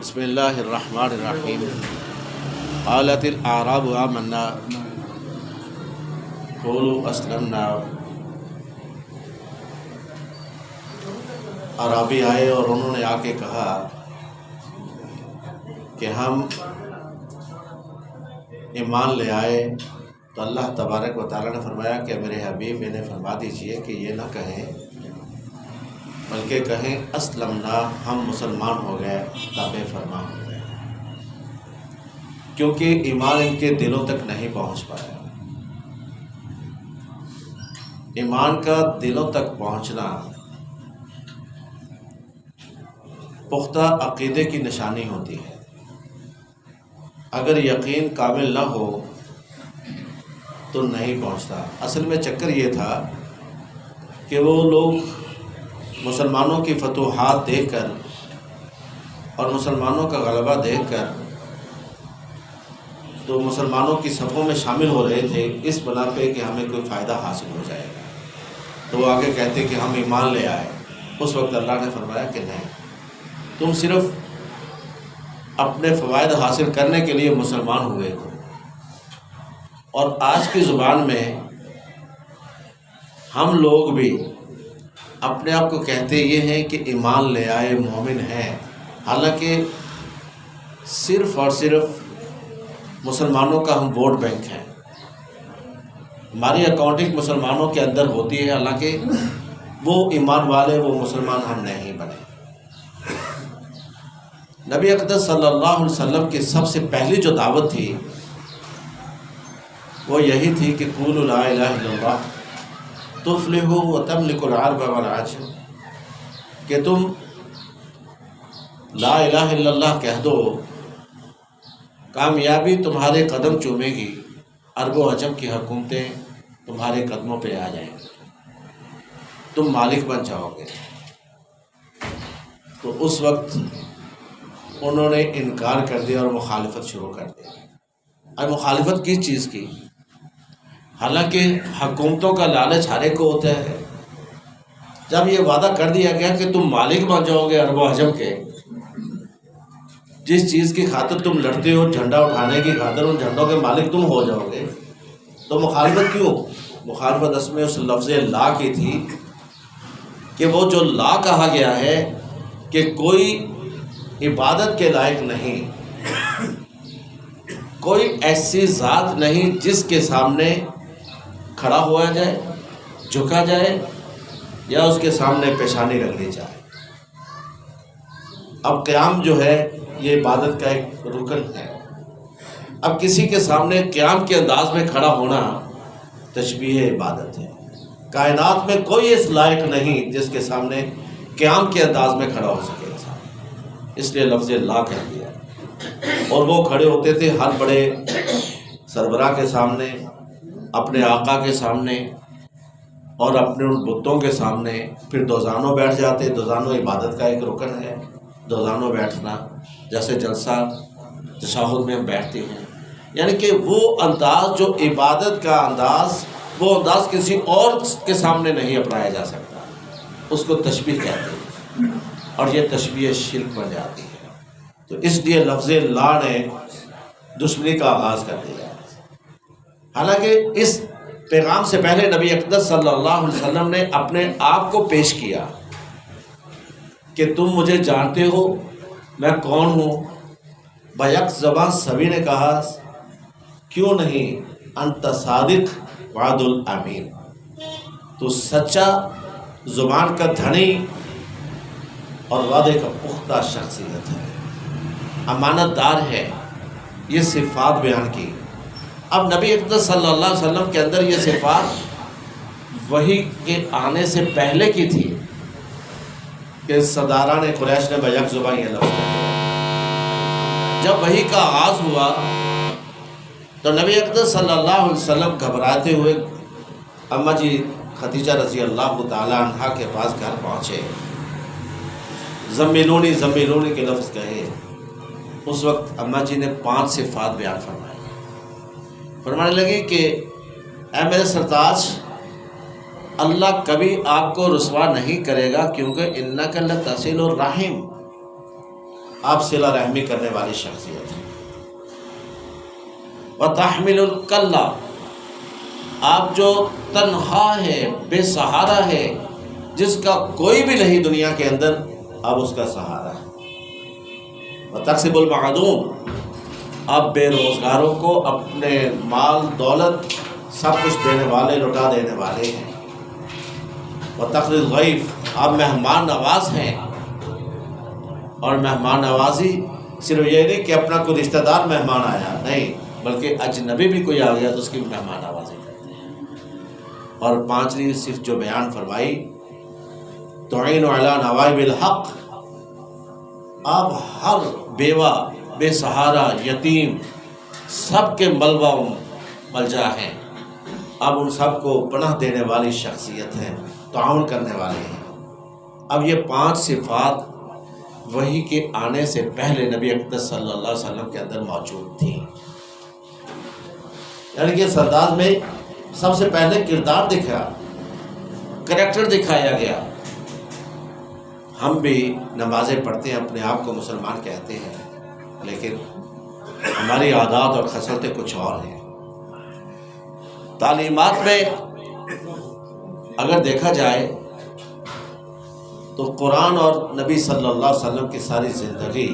بسم اللہ الرحمن الرحیم۔ قالت الاعراب آمنا قولوا اسلمنا۔ عرابی آئے اور انہوں نے آ کے کہا کہ ہم ایمان لے آئے، تو اللہ تبارک و تعالیٰ نے فرمایا کہ میرے حبیب انہیں فرما دیجئے کہ یہ نہ کہیں بلکہ کہیں اسلمنا، ہم مسلمان ہو گئے، تابع فرما ہو گئے، کیونکہ ایمان ان کے دلوں تک نہیں پہنچ پایا۔ ایمان کا دلوں تک پہنچنا پختہ عقیدے کی نشانی ہوتی ہے۔ اگر یقین کامل نہ ہو تو نہیں پہنچتا۔ اصل میں چکر یہ تھا کہ وہ لوگ مسلمانوں کی فتوحات دیکھ کر اور مسلمانوں کا غلبہ دیکھ کر تو مسلمانوں کی صفوں میں شامل ہو رہے تھے، اس بنا پہ کہ ہمیں کوئی فائدہ حاصل ہو جائے گا، تو وہ آگے کہتے کہ ہم ایمان لے آئے۔ اس وقت اللہ نے فرمایا کہ نہیں، تم صرف اپنے فوائد حاصل کرنے کے لیے مسلمان ہوئے ہو۔ اور آج کی زبان میں ہم لوگ بھی اپنے آپ کو کہتے یہ ہیں کہ ایمان لے آئے، مومن ہیں، حالانکہ صرف اور صرف مسلمانوں کا ہم ووٹ بینک ہیں۔ ہماری اکاؤنٹنگ مسلمانوں کے اندر ہوتی ہے، حالانکہ وہ ایمان والے، وہ مسلمان ہم نہیں بنے۔ نبی اقدس صلی اللہ علیہ وسلم کی سب سے پہلی جو دعوت تھی وہ یہی تھی کہ قولوا لا الہ الا اللہ تفلحوا وتملکوا العرب والعجم، کہ تم لا الہ الا اللہ کہہ دو، کامیابی تمہارے قدم چومے گی، عرب و عجم کی حکومتیں تمہارے قدموں پہ آ جائیں گی، تم مالک بن جاؤ گے۔ تو اس وقت انہوں نے انکار کر دیا اور مخالفت شروع کر دی۔ اور مخالفت کس چیز کی؟ حالانکہ حکومتوں کا لالچ ہر ایک کو ہوتا ہے۔ جب یہ وعدہ کر دیا گیا کہ تم مالک بن جاؤ گے عرب و عجم کے، جس چیز کی خاطر تم لڑتے ہو، جھنڈا اٹھانے کی خاطر، ان جھنڈوں کے مالک تم ہو جاؤ گے، تو مخالفت کیوں؟ مخالفت اس میں اس لفظ لا کی تھی کہ وہ جو لا کہا گیا ہے کہ کوئی عبادت کے لائق نہیں، کوئی ایسی ذات نہیں جس کے سامنے کھڑا ہوا جائے، جھکا جائے، یا اس کے سامنے پیشانی رکھ دی جائے۔ اب قیام جو ہے یہ عبادت کا ایک رکن ہے۔ اب کسی کے سامنے قیام کے انداز میں کھڑا ہونا تشبیہ عبادت ہے۔ کائنات میں کوئی اس لائق نہیں جس کے سامنے قیام کے انداز میں کھڑا ہو سکے انسان، اس لیے لفظ لا کہہ دیا۔ اور وہ کھڑے ہوتے تھے ہر بڑے سربراہ کے سامنے، اپنے آقا کے سامنے اور اپنے ان بتوں کے سامنے، پھر دوزانوں بیٹھ جاتے۔ دوزانوں عبادت کا ایک رکن ہے، دوزانوں بیٹھنا، جیسے جلسہ تشہد میں ہم بیٹھتے ہیں، یعنی کہ وہ انداز جو عبادت کا انداز، وہ انداز کسی اور کے سامنے نہیں اپنایا جا سکتا، اس کو تشبیہ کہتے ہیں، اور یہ تشبیہ شرک بن جاتی ہے۔ تو اس لیے لفظ لا نے دشمنی کا آغاز کر دیا۔ حالانکہ اس پیغام سے پہلے نبی اقدس صلی اللہ علیہ وسلم نے اپنے آپ کو پیش کیا کہ تم مجھے جانتے ہو میں کون ہوں۔ بیک زبان سبھی نے کہا کیوں نہیں، انت صادق وعد الامین، تو سچا، زبان کا دھنی اور وعدے کا پختہ شخصیت ہے، امانت دار ہے۔ یہ صفات بیان کی۔ اب نبی اقدس صلی اللہ علیہ وسلم کے اندر یہ صفات وحی کے آنے سے پہلے کی تھی کہ سرداران قریش نے بیک زبان یہ لفظ کہا۔ جب وحی کا آغاز ہوا تو نبی اقدس صلی اللہ علیہ وسلم گھبراتے ہوئے اماں جی خدیجہ رضی اللہ تعالی عنہا کے پاس گھر پہنچے، زمیلونی زمیلونی کے لفظ کہے۔ اس وقت اماں جی نے 5 صفات بیان فرمانے لگے کہ اے میرے سرتاج، اللہ کبھی آپ کو رسوا نہیں کرے گا، کیونکہ انک لتصل الرحم، آپ صلہ رحمی کرنے والی شخصیت ہیں۔ وَتَحْمِلُ الْكَلَّ، آپ جو تنہا ہے، بے سہارا ہے، جس کا کوئی بھی نہیں دنیا کے اندر، آپ اس کا سہارا ہے۔ وَتَكْسِبُ الْمَعْدُومَ، آپ بے روزگاروں کو اپنے مال دولت سب کچھ دینے والے، لٹا دینے والے ہیں۔ وَتَقْرِي الضَّيْفَ، آپ مہمان نواز ہیں، اور مہمان نوازی صرف یہ نہیں کہ اپنا کوئی رشتہ دار مہمان آیا، نہیں، بلکہ اجنبی بھی کوئی آ گیا تو اس کی مہمان نوازی کرتے ہیں۔ اور پانچویں صرف جو بیان فرمائی، تُعِينُ عَلَى نَوَائِبِ الْحَقِّ، آپ ہر بیوہ، بے سہارا، یتیم، سب کے ملوہ و ملجا ہیں، اب ان سب کو پناہ دینے والی شخصیت ہے، تعاون کرنے والے ہیں۔ اب یہ 5 صفات وحی کے آنے سے پہلے نبی اقدس صلی اللہ علیہ وسلم کے اندر موجود تھی۔ یعنی کہ اس انداز میں سب سے پہلے کردار دکھا، کریکٹر دکھایا گیا۔ ہم بھی نمازیں پڑھتے ہیں، اپنے آپ کو مسلمان کہتے ہیں، لیکن ہماری عادات اور خصلتیں کچھ اور ہیں۔ تعلیمات میں اگر دیکھا جائے تو قرآن اور نبی صلی اللہ علیہ وسلم کی ساری زندگی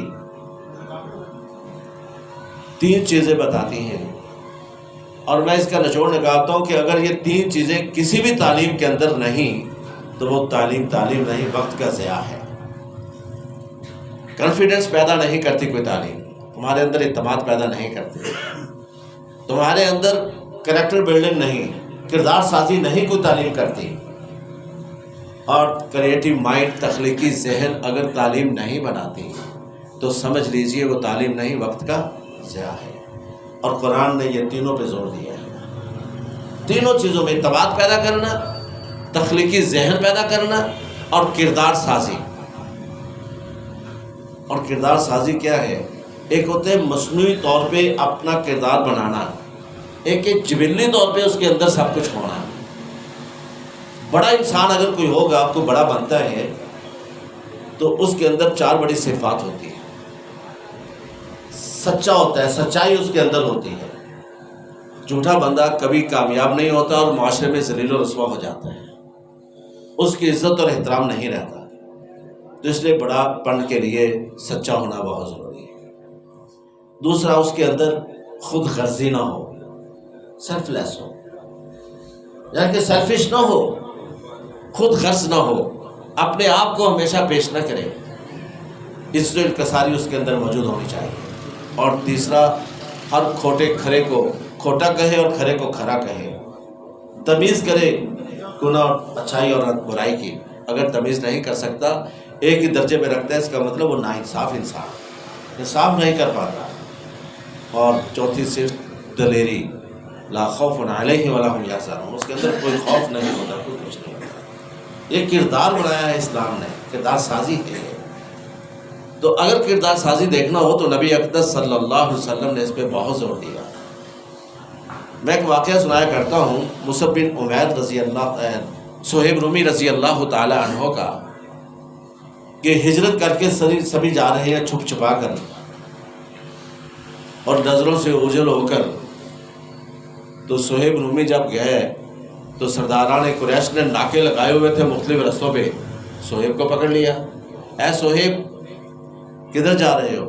3 چیزیں بتاتی ہیں، اور میں اس کا نچوڑ نکالتا ہوں کہ اگر یہ 3 چیزیں کسی بھی تعلیم کے اندر نہیں تو وہ تعلیم نہیں، وقت کا ضیاع ہے۔ کانفیڈنس پیدا نہیں کرتی کوئی تعلیم، تمہارے اندر اعتماد پیدا نہیں کرتی، تمہارے اندر کریکٹر بلڈنگ نہیں، کردار سازی نہیں کوئی تعلیم کرتی، اور کریٹیو مائنڈ، تخلیقی ذہن اگر تعلیم نہیں بناتی تو سمجھ لیجئے وہ تعلیم نہیں، وقت کا ضیاع ہے۔ اور قرآن نے یہ تینوں پہ زور دیا ہے، تینوں چیزوں میں اعتماد پیدا کرنا، تخلیقی ذہن پیدا کرنا، اور کردار سازی۔ اور کردار سازی کیا ہے؟ ایک ہوتے ہیں مصنوعی طور پہ اپنا کردار بنانا، ایک جبلی طور پہ اس کے اندر سب کچھ ہونا۔ بڑا انسان اگر کوئی ہوگا، آپ کو بڑا بنتا ہے تو اس کے اندر 4 بڑی صفات ہوتی ہیں۔ سچا ہوتا ہے، سچائی اس کے اندر ہوتی ہے۔ جھوٹا بندہ کبھی کامیاب نہیں ہوتا اور معاشرے میں ذلیل و رسوا ہو جاتا ہے، اس کی عزت اور احترام نہیں رہتا۔ تو اس لیے بڑا پن کے لیے سچا ہونا بہت ضروری ہے۔ دوسرا، اس کے اندر خود غرضی نہ ہو، سیلف لیس ہو، یعنی کہ سیلفش نہ ہو، خود غرض نہ ہو، اپنے آپ کو ہمیشہ پیش نہ کرے، عزت و انکساری اس کے اندر موجود ہونی چاہیے۔ اور تیسرا، ہر کھوٹے کھرے کو کھوٹا کہے اور کھرے کو کھرا کہے، تمیز کرے گناہ اور اچھائی اور برائی کی۔ اگر تمیز نہیں کر سکتا، ایک ہی درجے میں رکھتا ہے، اس کا مطلب وہ ناانصاف انصاف نہیں کر پاتا۔ اور چوتھی صرف دلیری، لا خوف علیہم ولا هم یحزنون، اس کے اندر کوئی خوف نہیں ہوتا، کوئی کچھ نہیں ہوتا۔ یہ کردار بنایا ہے اسلام نے، کردار سازی ہے۔ تو اگر کردار سازی دیکھنا ہو تو نبی اقدس صلی اللہ علیہ وسلم نے اس پہ بہت زور دیا۔ میں ایک واقعہ سنایا کرتا ہوں، مصعب بن عمیر صہیب رومی رضی اللہ تعالی عنہ کا، کہ ہجرت کر کے سبھی جا رہے ہیں چھپ چھپا کر اور نظروں سے اوجھل ہو کر۔ تو صہیب رومی جب گئے تو سرداران قریش نے ناکے لگائے ہوئے تھے مختلف رستوں پہ، صہیب کو پکڑ لیا۔ اے صہیب، کدھر جا رہے ہو؟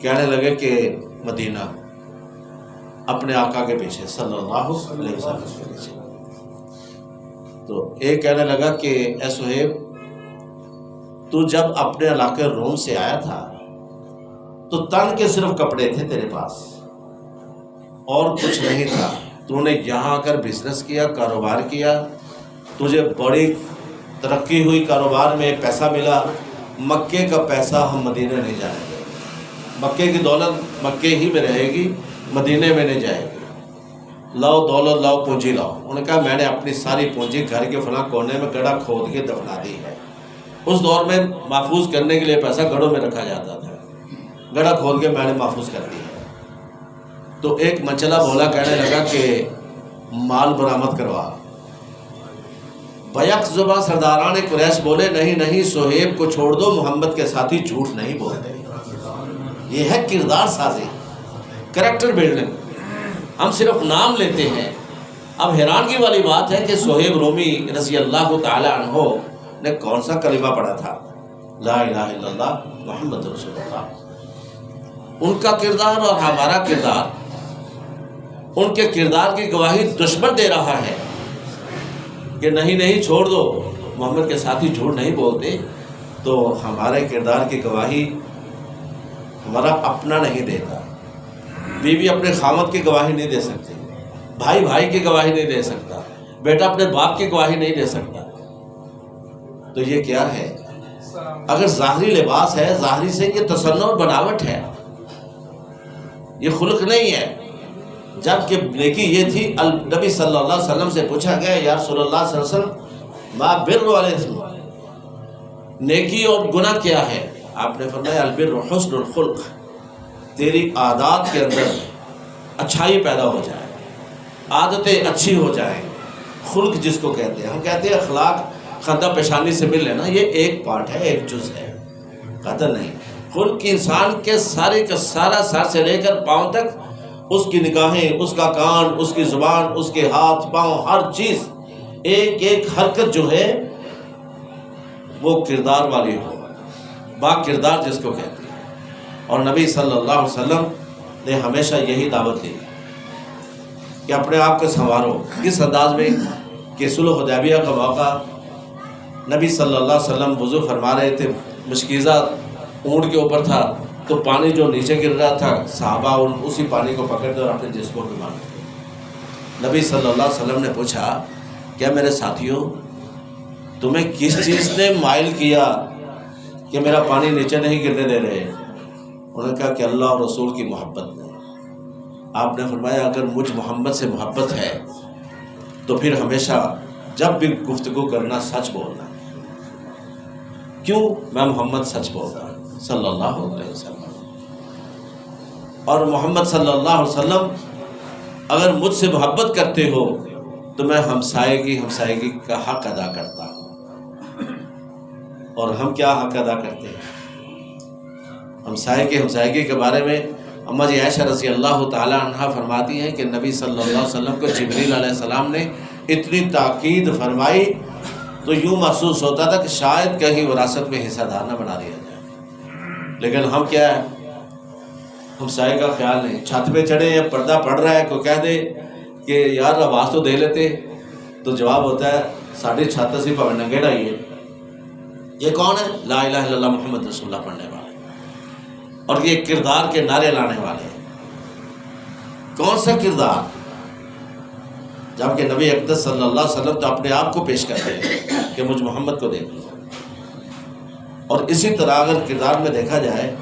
کہنے لگے کہ مدینہ، اپنے آقا کے پیچھے صلی اللہ علیہ وسلم کے پیچھے۔ تو ایک کہنے لگا کہ اے صہیب، تو جب اپنے علاقے روم سے آیا تھا تو تن کے صرف کپڑے تھے تیرے پاس اور کچھ نہیں تھا، تو نے یہاں آ کر بزنس کیا، کاروبار کیا، تجھے بڑی ترقی ہوئی، کاروبار میں پیسہ ملا، مکے کا پیسہ ہم مدینے نہیں جائیں گے، مکے کی دولت مکے ہی میں رہے گی، مدینے میں نہیں جائے گی، لاؤ دولت لاؤ، پونجی لاؤ۔ انہوں نے کہا میں نے اپنی ساری پونجی گھر کے فلاں کونے میں گڑھا کھود کے دفنا دی ہے۔ اس دور میں محفوظ کرنے کے لیے پیسہ گڑھوں میں رکھا جاتا تھا، گڑھا کھود کے میں نے محفوظ کر دیا ہے۔ تو ایک منچلا بولا، کہنے لگا کہ مال برآمد کروا، بیک زباں سرداران قریش بولے نہیں نہیں صہیب کو چھوڑ دو، محمد کے ساتھی جھوٹ نہیں بولتے۔ یہ ہے کردار سازی، کریکٹر بلڈنگ۔ ہم صرف نام لیتے ہیں۔ اب حیرانگی والی بات ہے کہ صہیب رومی رضی اللہ تعالی عنہ نے کون سا کلمہ پڑھا تھا؟ لا الہ الا اللہ محمد رسول اللہ۔ ان کا کردار اور ہمارا کردار، ان کے کردار کی گواہی دشمن دے رہا ہے کہ نہیں نہیں چھوڑ دو، محمد کے ساتھی جھوٹ نہیں بولتے، تو ہمارے کردار کی گواہی ہمارا اپنا نہیں دیتا۔ بیوی اپنے خاوند کی گواہی نہیں دے سکتی، بھائی بھائی کی گواہی نہیں دے سکتا، بیٹا اپنے باپ کی گواہی نہیں دے سکتا۔ تو یہ کیا ہے؟ اگر ظاہری لباس ہے، ظاہری سے یہ تصنع اور بناوٹ ہے، یہ خلق نہیں ہے۔ جبکہ نیکی یہ تھی، نبی صلی اللہ علیہ وسلم سے پوچھا گیا یا رسول اللہ صلی اللہ علیہ وسلم ما بر والاثم، نیکی اور گناہ کیا ہے؟ آپ نے فرمایا البر حسن الخلق، تیری عادات کے اندر اچھائی پیدا ہو جائے، عادتیں اچھی ہو جائیں، خلق جس کو کہتے ہیں۔ ہم کہتے ہیں اخلاق خندہ پیشانی سے مل لینا، یہ ایک پارٹ ہے، ایک جز ہے، قدر نہیں۔ خلق انسان کے سارے کا سارا سر سے لے کر پاؤں تک، اس کی نگاہیں، اس کا کان، اس کی زبان، اس کے ہاتھ پاؤں، ہر چیز، ایک ایک حرکت جو ہے وہ کردار والی ہو، با کردار جس کو کہتے ہیں۔ اور نبی صلی اللہ علیہ وسلم نے ہمیشہ یہی دعوت دی کہ اپنے آپ کو سنوارو۔ کس انداز میں کہ صلح حدیبیہ کا موقع، نبی صلی اللہ علیہ وسلم وضو فرما رہے تھے، مشکیزہ اونٹ کے اوپر تھا، تو پانی جو نیچے گر رہا تھا، صحابہ اسی پانی کو پکڑتے اور اپنے جسموں پہ مارتے۔ نبی صلی اللہ علیہ وسلم نے پوچھا کیا میرے ساتھیوں تمہیں کس چیز نے مائل کیا کہ میرا پانی نیچے نہیں گرنے دے رہے؟ انہوں نے کہا کہ اللہ اور رسول کی محبت نے۔ آپ نے فرمایا اگر مجھ محمد سے محبت ہے تو پھر ہمیشہ جب بھی گفتگو کرنا سچ بولنا۔ کیوں؟ میں محمد سچ بول رہا ہوں صلی اللہ علیہ وسلم، اور محمد صلی اللہ علیہ وسلم اگر مجھ سے محبت کرتے ہو تو میں ہمسائیگی کا حق ادا کرتا ہوں۔ اور ہم کیا حق ادا کرتے ہیں؟ ہمسائیگی کے بارے میں اماں جی عائشہ رضی اللہ تعالی عنہا فرماتی ہیں کہ نبی صلی اللہ علیہ وسلم کو جبریل علیہ السلام نے اتنی تاکید فرمائی تو یوں محسوس ہوتا تھا کہ شاید کہیں وراثت میں حصہ دار نہ بنا دیا جائے۔ لیکن ہم کیا ہے، ہمسائے کا خیال نہیں۔ چھت پہ چڑھے یا پردہ پڑ رہا ہے، کوئی کہہ دے کہ یار آواز تو دے لیتے، تو جواب ہوتا ہے ساڑھے چھت اسی پہ ننگے ڈائیے۔ یہ کون ہے؟ لا الہ الا اللہ محمد رسول اللہ پڑھنے والے، اور یہ کردار کے نعرے لانے والے ہیں۔ کون سا کردار؟ جبکہ نبی اقدس صلی اللہ علیہ وسلم تو اپنے آپ کو پیش کرتے ہیں کہ مجھ محمد کو دیکھ لو۔ اور اسی طرح اگر کردار میں دیکھا جائے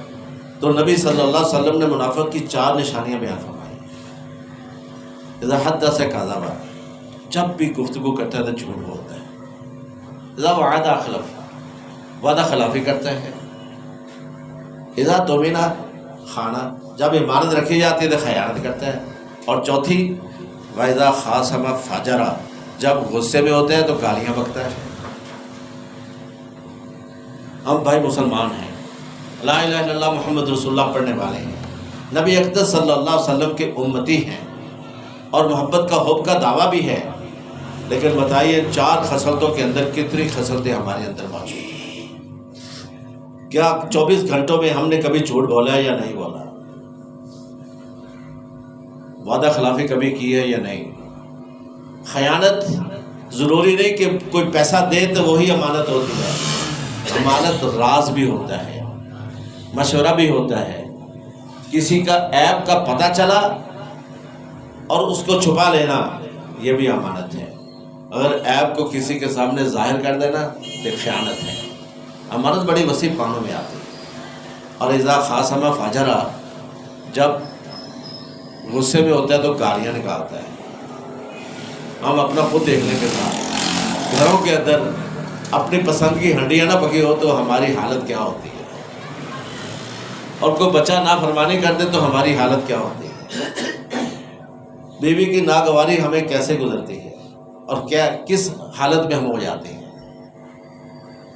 تو نبی صلی اللہ علیہ وسلم نے منافق کی 4 نشانیاں بیان فرمائی۔ اذا حدث کذب، جب بھی گفتگو کرتا ہے تو جھوٹ بولتا ہے۔ اذا وعد اخلف، وعدہ خلافی کرتا ہے۔ اذا تؤمن خان، جب امانت رکھی جاتی ہے تو خیانت کرتا ہے۔ اور چوتھی وَإِذَا خَاصَمَ فَجَرَ، جب غصے میں ہوتے ہیں تو گالیاں بکتا ہے۔ ہم بھائی مسلمان ہیں، لا الہ الا اللہ محمد رسول اللہ پڑھنے والے ہیں، نبی اقدس صلی اللہ علیہ وسلم کے امتی ہیں، اور محبت کا حب کا دعویٰ بھی ہے، لیکن بتائیے 4 خصلتوں کے اندر کتنی خصلتیں ہمارے اندر موجود ہیں؟ کیا 24 گھنٹوں میں ہم نے کبھی جھوٹ بولا ہے یا نہیں بولا؟ وعدہ خلافی کبھی کی ہے یا نہیں؟ خیانت ضروری نہیں کہ کوئی پیسہ دے تو وہی امانت ہوتی ہے، امانت راز بھی ہوتا ہے، مشورہ بھی ہوتا ہے۔ کسی کا عیب کا پتہ چلا اور اس کو چھپا لینا، یہ بھی امانت ہے۔ اگر عیب کو کسی کے سامنے ظاہر کر دینا تو خیانت ہے۔ امانت بڑی وسیع معنوں میں آتی ہے۔ اور اذا خاصم فجر، جب غصے میں ہوتا ہے تو گالیاں نکالتا ہے۔ ہم اپنا خود دیکھنے کے ساتھ گھروں کے اندر اپنی پسند کی ہنڈیاں نہ پکی ہو تو ہماری حالت کیا ہوتی ہے، اور کوئی بچہ نافرمانی کر دے تو ہماری حالت کیا ہوتی ہے، بیوی کی ناگواری ہمیں کیسے گزرتی ہے۔ اور کیا کس حالت میں ہم ہو جاتے ہیں،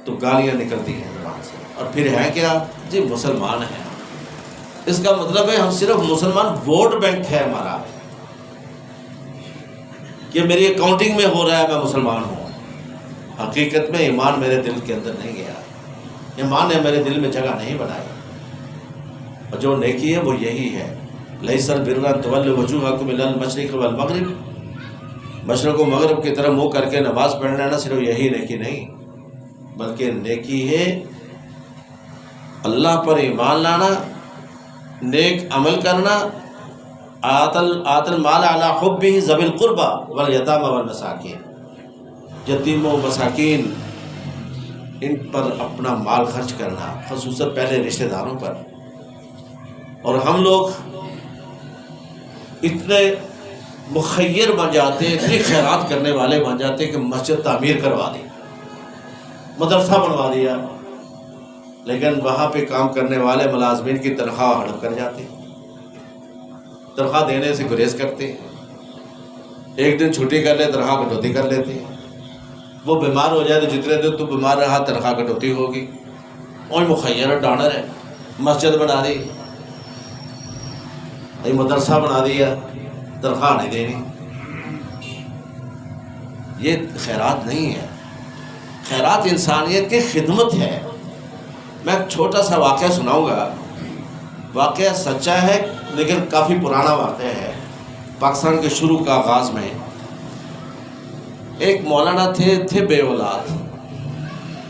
تو گالیاں نکلتی ہیں زبان سے، اور پھر ہے کیا جی مسلمان ہیں۔ اس کا مطلب ہے ہم صرف مسلمان ووٹ بینک ہے ہمارا، کہ میری اکاؤنٹنگ میں ہو رہا ہے میں مسلمان ہوں، حقیقت میں ایمان میرے دل کے اندر نہیں گیا، ایمان نے میرے دل میں جگہ نہیں بنائی۔ اور جو نیکی ہے وہ یہی ہے، لیس البر ان تولوا وجوہکم الی المشرق والمغرب، مشرق و مغرب کی طرف منہ کر کے نماز پڑھنا نہ صرف یہی نیکی نہیں، بلکہ نیکی ہے اللہ پر ایمان لانا، نیک عمل کرنا، آت المال علی حبہ ذوی القربى والیتامى والمساکین، یتیم و مساکین ان پر اپنا مال خرچ کرنا، خصوصاً پہلے رشتہ داروں پر۔ اور ہم لوگ اتنے مخیر بن جاتے ہیں، اتنی خیرات کرنے والے بن جاتے ہیں کہ مسجد تعمیر کروا دی، مدرسہ بنوا دیا، لیکن وہاں پہ کام کرنے والے ملازمین کی تنخواہ ہڑپ کر جاتے ہیں، تنخواہ دینے سے گریز کرتے ہیں، ایک دن چھٹی کر لے تنخواہ کٹوتی کر لیتے ہیں، وہ بیمار ہو جائے تو جتنے دن تو بیمار رہا تنخواہ کٹوتی ہوگی، اور مخیر ڈانر ہے، مسجد بنا دی، مدرسہ بنا دیا، تنخواہ نہیں دینی۔ یہ خیرات نہیں ہے، خیرات انسانیت کی خدمت ہے۔ میں ایک چھوٹا سا واقعہ سناؤں گا، واقعہ سچا ہے لیکن کافی پرانا واقعہ ہے۔ پاکستان کے شروع کا آغاز میں ایک مولانا تھے بے اولاد،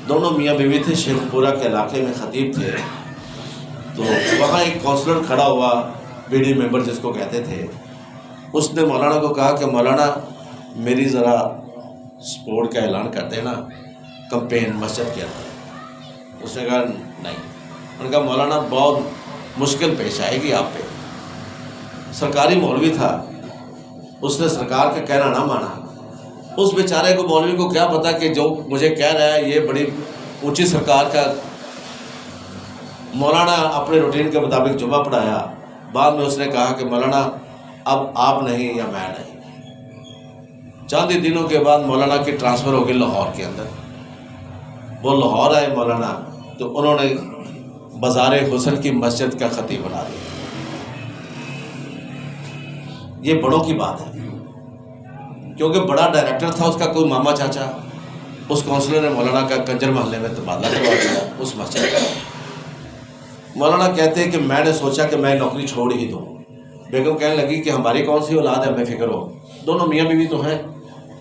دونوں میاں بیوی تھے، شیخ پورہ کے علاقے میں خطیب تھے۔ تو وہاں ایک کونسلر کھڑا ہوا، بی ڈی ممبر جس کو کہتے تھے، اس نے مولانا کو کہا کہ مولانا میری ذرا سپورٹ کا اعلان کر دینا کمپین مسجد کے اندر۔ اس نے کہا نہیں۔ انہوں نے کہا مولانا بہت مشکل پیش آئے گی آپ پہ۔ سرکاری مولوی تھا، اس نے سرکار کا کہنا نہ مانا۔ اس بیچارے کو مولوی کو کیا پتا کہ جو مجھے کہہ رہا ہے یہ بڑی اونچی سرکار کا۔ مولانا اپنے روٹین کے مطابق جمعہ پڑھایا، بعد میں اس نے کہا کہ مولانا اب آپ نہیں یا میں نہیں۔ چند ہی دنوں کے بعد مولانا کی ٹرانسفر ہو گئی لاہور کے اندر۔ وہ لاہور آئے مولانا تو انہوں نے بازار حسن کی مسجد کا خطیب بنا دیا۔ یہ بڑوں کی بات ہے، کیونکہ بڑا ڈائریکٹر تھا اس کا کوئی ماما چاچا، اس کونسلر نے مولانا کا کنجر محلے میں تبادلہ کروا دیا اس مسجد کا۔ مولانا کہتے ہیں کہ میں نے سوچا کہ میں نوکری چھوڑ ہی دوں۔ بیگم کہنے لگی کہ ہماری کون سی اولاد ہے، ہمیں فکر ہو، دونوں میاں بیوی تو ہیں،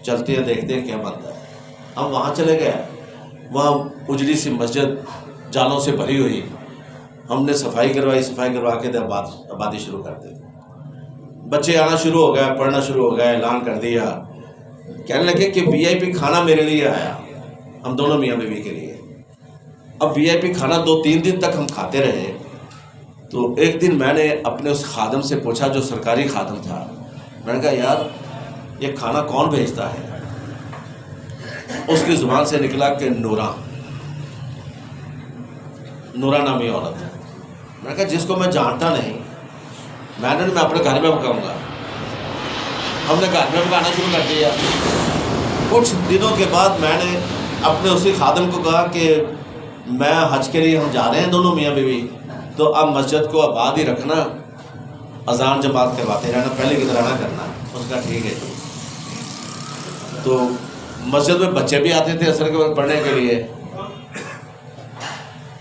چلتے ہیں دیکھتے ہیں کیا بنتا ہے۔ ہم وہاں چلے گئے، وہاں اجڑی سی مسجد جالوں سے بھری ہوئی، ہم نے صفائی کروا کے آبادی شروع کر دی۔ بچے آنا شروع ہو گئے، پڑھنا شروع ہو گئے، اعلان کر دیا، کہنے لگے کہ وی آئی پی کھانا میرے لیے آیا، ہم دونوں میاں بیوی کے لیے۔ اب وی آئی پی کھانا 2-3 دن تک ہم کھاتے رہے۔ تو ایک دن میں نے اپنے اس خادم سے پوچھا جو سرکاری خادم تھا، میں نے کہا یار یہ کھانا کون بھیجتا ہے؟ اس کی زبان سے نکلا کہ نورا نامی عورت ہے۔ میں نے کہا جس کو میں جانتا نہیں، میں اپنے گھر میں پکاؤں گا۔ ہم نے گھر میں پکانا شروع کر دیا۔ کچھ دنوں کے بعد میں نے اپنے اسی خادم کو کہا کہ میں حج کے لیے ہم جا رہے ہیں دونوں میاں بیوی، تو اب مسجد کو آباد ہی رکھنا، اذان جماعت کرواتے رہنا، پہلے کی طرح نہ کرنا۔ اس کا ٹھیک ہے۔ تو مسجد میں بچے بھی آتے تھے اثر کے وقت پڑھنے کے لیے۔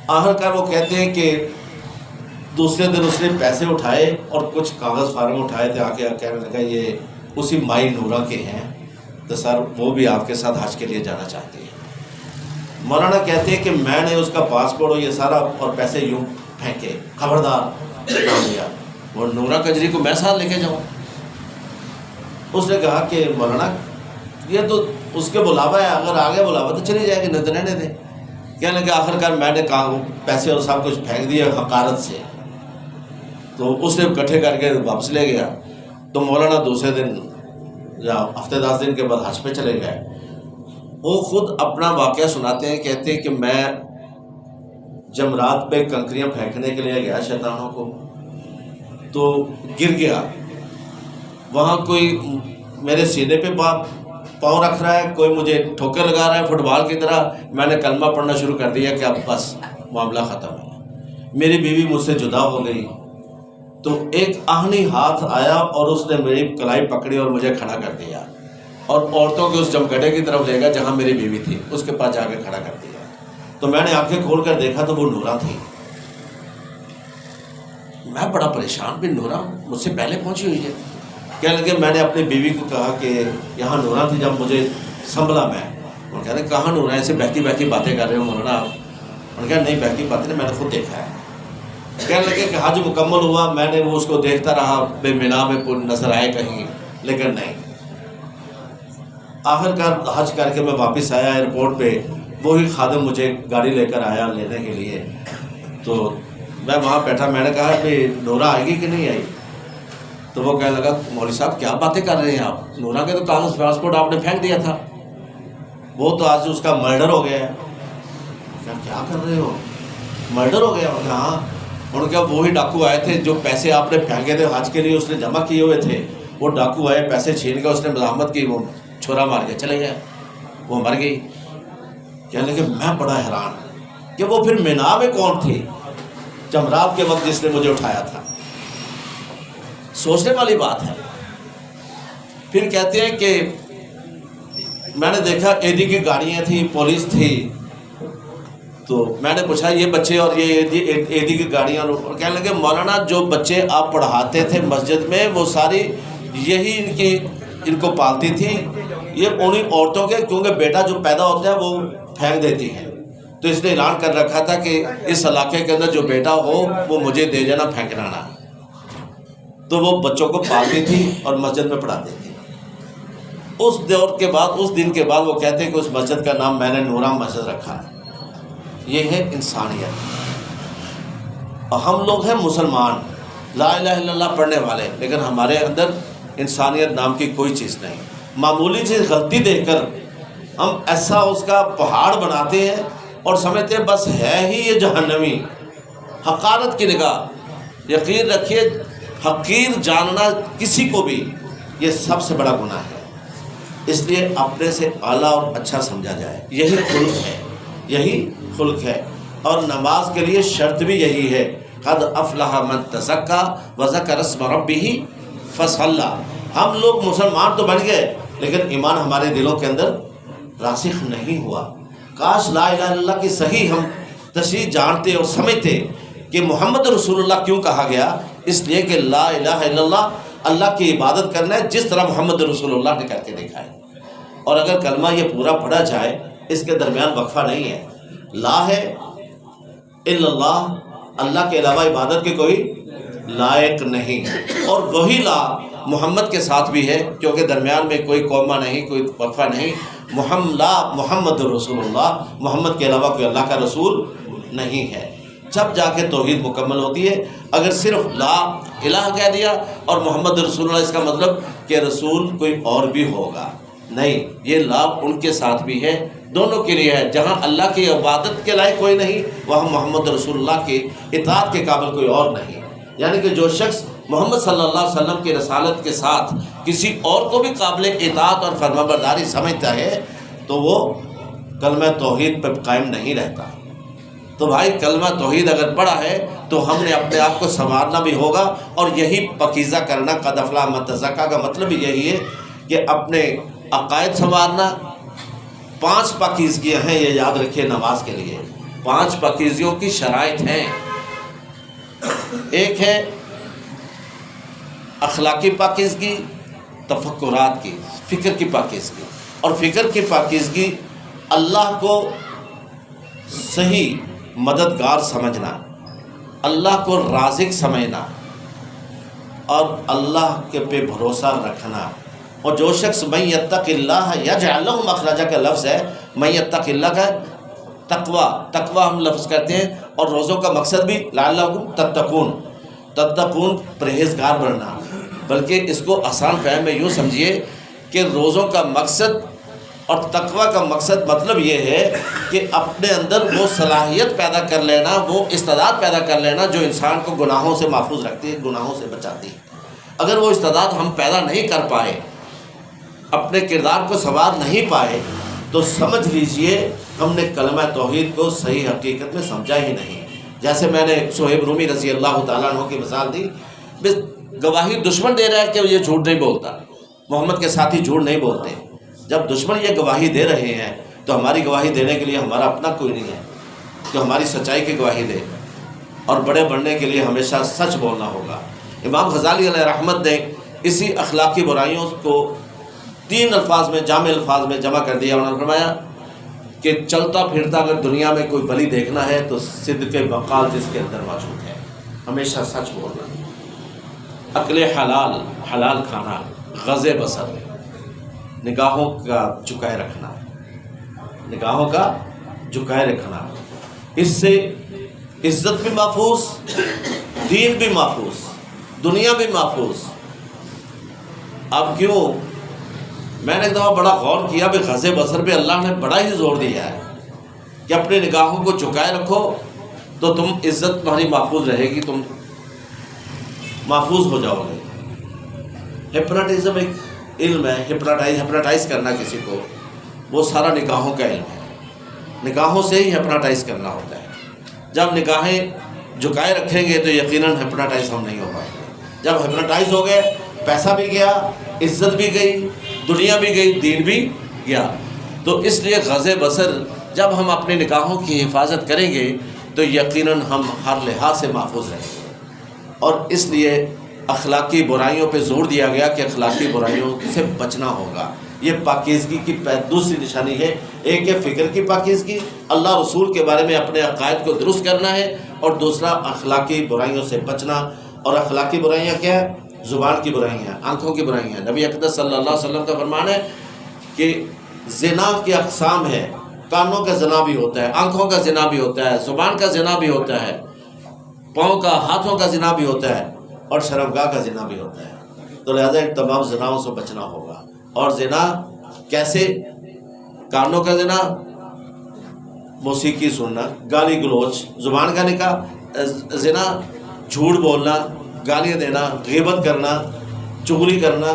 آخر کار وہ کہتے ہیں کہ دوسرے دن اس نے پیسے اٹھائے اور کچھ کاغذ فارم اٹھائے تھے، آ کے کہنے لگا یہ اسی مائی نورا کے ہیں، تو سر وہ بھی آپ کے ساتھ حج کے لیے جانا چاہتے ہیں۔ مولانا کہتے ہیں کہ میں نے اس کا پاسپورٹ اور یہ سارا اور پیسے یوں پھینکے، خبردار دیا، وہ نورا کجری کو میں ساتھ لے کے جاؤں؟ اس نے کہا کہ مولانا یہ تو اس کے بلاوا ہے، اگر آگے بلاوا تو چلی جائے گی، نہ تو رہنے دیں۔ کہنے لگا آخر کار میں نے کہا پیسے اور سب کچھ پھینک دیا حقارت سے۔ تو اس نے اکٹھے کر کے واپس لے گیا۔ تو مولانا دوسرے دن یا ہفتے 10 دن کے بعد حج پہ چلے گئے۔ وہ خود اپنا واقعہ سناتے ہیں، کہتے ہیں کہ میں جمرات پہ کنکریاں پھینکنے کے لیے گیا شیطانوں کو، تو گر گیا۔ وہاں کوئی میرے سینے پہ پاؤں رکھ رہا ہے، کوئی مجھے ٹھوکر لگا رہا ہے فٹ بال کی طرح، میں نے کلمہ پڑھنا شروع کر دیا کہ اب بس معاملہ ختم ہے۔ میری بیوی مجھ سے جدا ہو گئی تو ایک آہنی ہاتھ آیا اور اس نے میری کلائی پکڑی اور مجھے کھڑا کر دیا، اور عورتوں کے اس جمگھٹے کی طرف لے گیا جہاں میری بیوی تھی، اس کے پاس جا کے کھڑا کر دیا۔ تو میں نے آنکھیں کھول کر دیکھا تو وہ نورا تھی۔ میں بڑا پریشان، بھی نورا مجھ سے پہلے پہنچی ہوئی ہے۔ کہنے لگے میں نے اپنی بیوی کو کہا کہ یہاں نورا تھی، جب مجھے سنبھلا میں، وہ کہہ رہے کہاں نورا، ایسے بہتی بہتی باتیں کر رہے ہو مولانا آپ؟ انہوں نے کہا نہیں بہتی باتیں نہیں، میں نے خود دیکھا ہے۔ کہنے لگے کہ حج مکمل ہوا، میں نے وہ اس کو دیکھتا رہا، بے مینا میں نظر آئے کہیں، لیکن نہیں۔ آخر کار حج کر کے میں واپس آیا ایئرپورٹ پہ، وہی خادم مجھے گاڑی لے کر آیا لینے کے لیے، تو میں وہاں بیٹھا، میں نے کہا کہ نورا آئے گی کہ نہیں آئی؟ تو وہ کہنے لگا مولوی صاحب کیا باتیں کر رہے ہیں آپ، نورا کے تو کاغذ پاسپورٹ آپ نے پھینک دیا تھا، وہ تو آج اس کا مرڈر ہو گیا ہے۔ کیا کر رہے ہو، مرڈر ہو گیا؟ انہوں نے کہا ہاں۔ انہوں نے کہا وہی ڈاکو آئے تھے جو پیسے آپ نے پھینکے تھے حج کے لیے، اس نے جمع کیے ہوئے تھے، وہ ڈاکو آئے پیسے چھین کے، اس نے مزاحمت کی، وہ چھرا مار کے چلے گئے، وہ مر گئی۔ کہنے لگے میں بڑا حیران کہ وہ پھر مینا میں کون تھی جمرات کے وقت جس نے مجھے اٹھایا تھا؟ سوچنے والی بات ہے۔ پھر کہتے ہیں کہ میں نے دیکھا ایدی کی گاڑیاں تھیں، پولیس تھی، تو میں نے پوچھا یہ بچے اور یہ ایدی کی گاڑیاں، اور کہنے لگے مولانا جو بچے آپ پڑھاتے تھے مسجد میں وہ ساری یہی ان کو پالتی تھی، یہ انہیں عورتوں کے، کیونکہ بیٹا جو پیدا ہوتا ہے وہ پھینک دیتی ہیں، تو اس نے اعلان کر رکھا تھا کہ اس علاقے کے اندر جو بیٹا ہو وہ مجھے دے جانا، پھینکنا نہ۔ تو وہ بچوں کو پالتی تھی اور مسجد میں پڑھاتی تھی۔ اس دور کے بعد، اس دن کے بعد وہ کہتے ہیں کہ اس مسجد کا نام میں نے نورا مسجد رکھا ہے۔ یہ ہے انسانیت۔ اور ہم لوگ ہیں مسلمان، لا الہ الا اللہ پڑھنے والے، لیکن ہمارے اندر انسانیت نام کی کوئی چیز نہیں۔ معمولی سی غلطی دیکھ کر ہم ایسا اس کا پہاڑ بناتے ہیں اور سمجھتے ہیں بس ہے ہی یہ جہنمی۔ حقارت کی نگاہ، یقین رکھیے حقیر جاننا کسی کو بھی یہ سب سے بڑا گناہ ہے، اس لیے اپنے سے اعلیٰ اور اچھا سمجھا جائے، یہی خلق ہے، یہی خلق ہے۔ اور نماز کے لیے شرط بھی یہی ہے، قد افلح من تزکا وذکر اسم ربہ فصلی۔ ہم لوگ مسلمان تو بن گئے لیکن ایمان ہمارے دلوں کے اندر راسخ نہیں ہوا۔ کاش لا الہ الا اللہ کی صحیح ہم تشریح جانتے اور سمجھتے کہ محمد رسول اللہ کیوں کہا گیا، اس لیے کہ لا الہ الا اللہ اللہ کی عبادت کرنا ہے جس طرح محمد رسول اللہ نے کر کے دکھا ہے۔ اور اگر کلمہ یہ پورا پڑھا جائے، اس کے درمیان وقفہ نہیں ہے، لا ہے الا اللہ، اللہ کے علاوہ عبادت کے کوئی لائق نہیں، اور وہی لا محمد کے ساتھ بھی ہے کیونکہ درمیان میں کوئی کومہ نہیں، کوئی وقفہ نہیں۔ محمد رسول اللہ، محمد کے علاوہ کوئی اللہ کا رسول نہیں ہے، جب جا کے توحید مکمل ہوتی ہے۔ اگر صرف لا الہ کہہ دیا اور محمد رسول اللہ، اس کا مطلب کہ رسول کوئی اور بھی ہوگا، نہیں، یہ لا ان کے ساتھ بھی ہے، دونوں کے لیے ہے۔ جہاں اللہ کی عبادت کے لائق کوئی نہیں، وہاں محمد رسول اللہ کے اطاعت کے قابل کوئی اور نہیں۔ یعنی کہ جو شخص محمد صلی اللہ علیہ وسلم کی رسالت کے ساتھ کسی اور کو بھی قابل اطاعت اور فرمانبرداری سمجھتا ہے تو وہ کلمہ توحید پر قائم نہیں رہتا۔ تو بھائی کلمہ توحید اگر پڑھا ہے تو ہم نے اپنے آپ کو سنوارنا بھی ہوگا، اور یہی پاکیزہ کرنا، قد افلح من تزکا کا مطلب بھی یہی ہے کہ اپنے عقائد سنوارنا۔ 5 پاکیزگیاں ہیں، یہ یاد رکھیے نماز کے لیے 5 پاکیزگیوں کی شرائط ہیں۔ ایک ہے اخلاقی پاکیزگی، تفکرات کی، فکر کی پاکیزگی، اور فکر کی پاکیزگی اللہ کو صحیح مددگار سمجھنا، اللہ کو رازق سمجھنا، اور اللہ کے پہ بھروسہ رکھنا۔ اور جو شخص من یتق اللہ یجعل لہ مخرجا کا لفظ ہے، من یتق اللہ کا تقوی ہم لفظ کرتے ہیں، اور روزوں کا مقصد بھی لعلکم تتقون پرہیزگار بننا، بلکہ اس کو آسان فہم میں یوں سمجھیے کہ روزوں کا مقصد اور تقوی کا مقصد مطلب یہ ہے کہ اپنے اندر وہ صلاحیت پیدا کر لینا، وہ استعداد پیدا کر لینا جو انسان کو گناہوں سے محفوظ رکھتی ہے، گناہوں سے بچاتی ہے۔ اگر وہ استعداد ہم پیدا نہیں کر پائے اپنے کردار کو سنوار نہیں پائے تو سمجھ لیجئے ہم نے کلمہ توحید کو صحیح حقیقت میں سمجھا ہی نہیں۔ جیسے میں نے صہیب رومی رضی اللہ تعالیٰ عنہ کی مثال دی، بس گواہی دشمن دے رہا ہے کہ یہ جھوٹ نہیں بولتا، محمد کے ساتھی جھوٹ نہیں بولتے۔ جب دشمن یہ گواہی دے رہے ہیں تو ہماری گواہی دینے کے لیے ہمارا اپنا کوئی نہیں ہے جو ہماری سچائی کی گواہی دے، اور بڑے بننے کے لیے ہمیشہ سچ بولنا ہوگا۔ امام غزالی علیہ رحمت نے اسی اخلاقی برائیوں کو 3 الفاظ میں، جامع الفاظ میں جمع کر دیا۔ انہوں نے فرمایا کہ چلتا پھرتا اگر دنیا میں کوئی بلی دیکھنا ہے تو صدق بقال جس کے اندر موجود ہے، ہمیشہ سچ بولنا، عقل حلال، حلال کھانا، غض بصر، نگاہوں کا جھکائے رکھنا، نگاہوں کا جھکائے رکھنا، اس سے عزت بھی محفوظ، دین بھی محفوظ، دنیا بھی محفوظ۔ اب کیوں میں نے ایک دفعہ بڑا غور کیا کہ غض بصر پہ اللہ نے بڑا ہی زور دیا ہے کہ اپنے نگاہوں کو جھکائے رکھو تو تم عزت تمہاری محفوظ رہے گی، تم محفوظ ہو جاؤ گے۔ ہپناٹزم ایک علم ہے، ہپناٹائز کرنا کسی کو، وہ سارا نگاہوں کا علم ہے، نگاہوں سے ہی ہپناٹائز کرنا ہوتا ہے۔ جب نگاہیں جھکائے رکھیں گے تو یقیناً ہپناٹائز ہم نہیں ہو پائیں گے۔ جب ہپناٹائز ہو گئے، پیسہ بھی گیا، عزت بھی گئی، دنیا بھی گئی، دین بھی گیا۔ تو اس لیے غض بصر جب ہم اپنی نگاہوں کی حفاظت کریں گے تو یقیناً ہم ہر لحاظ سے محفوظ رہیں گے۔ اور اس لیے اخلاقی برائیوں پہ زور دیا گیا کہ اخلاقی برائیوں سے بچنا ہوگا۔ یہ پاکیزگی کی دوسری نشانی ہے۔ ایک ہے فکر کی پاکیزگی، اللہ رسول کے بارے میں اپنے عقائد کو درست کرنا ہے، اور دوسرا اخلاقی برائیوں سے بچنا۔ اور اخلاقی برائیاں کیا ہے؟ زبان کی برائیاں، آنکھوں کی برائیاں۔ نبی اقدس صلی اللہ علیہ وسلم کا فرمان ہے کہ زنا کی اقسام ہے، کانوں کا زنا بھی ہوتا ہے، آنکھوں کا زنا بھی ہوتا ہے، زبان کا زنا بھی ہوتا ہے، پاؤں کا، ہاتھوں کا زنا بھی ہوتا ہے، اور شرمگاہ کا زنا بھی ہوتا ہے۔ تو لہذا ان تمام زناؤں سے بچنا ہوگا۔ اور زنا کیسے؟ کانوں کا زنا، موسیقی سننا، گالی گلوچ، زبان کا نکاح زنا، جھوٹ بولنا، گالیاں دینا، غیبت کرنا، چغلی کرنا،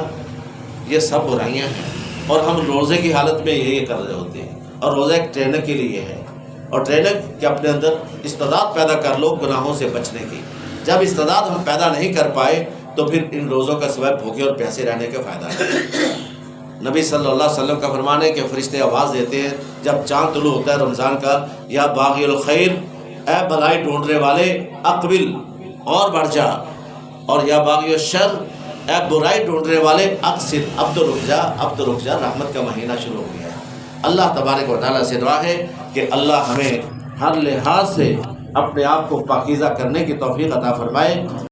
یہ سب برائیاں ہیں۔ اور ہم روزے کی حالت میں یہی کر رہے ہوتے ہیں۔ اور روزہ ایک ٹرینر کے لیے ہے، اور ٹرینر کہ اپنے اندر استعداد پیدا کر لو گناہوں سے بچنے کی۔ جب استعداد ہم پیدا نہیں کر پائے تو پھر ان روزوں کا سوائے بھوکے اور پیاسے رہنے کا فائدہ نہیں۔ نبی صلی اللہ علیہ وسلم کا فرمان ہے کہ فرشتے آواز دیتے ہیں جب چاند طلوع ہوتا ہے رمضان کا، یا باغی الخیر، اے بھلائی ڈھونڈنے والے، اقبل، اور بڑھ جا، اور یا باغی الشر، اے برائی ڈھونڈنے والے، اقصر، اب تو رک جا، اب تو رک جا، رحمت کا مہینہ شروع ہو گیا ہے۔ اللہ تبارک و تعالیٰ سے دعا ہے کہ اللہ ہمیں ہر لحاظ سے اپنے آپ کو پاکیزہ کرنے کی توفیق عطا فرمائے۔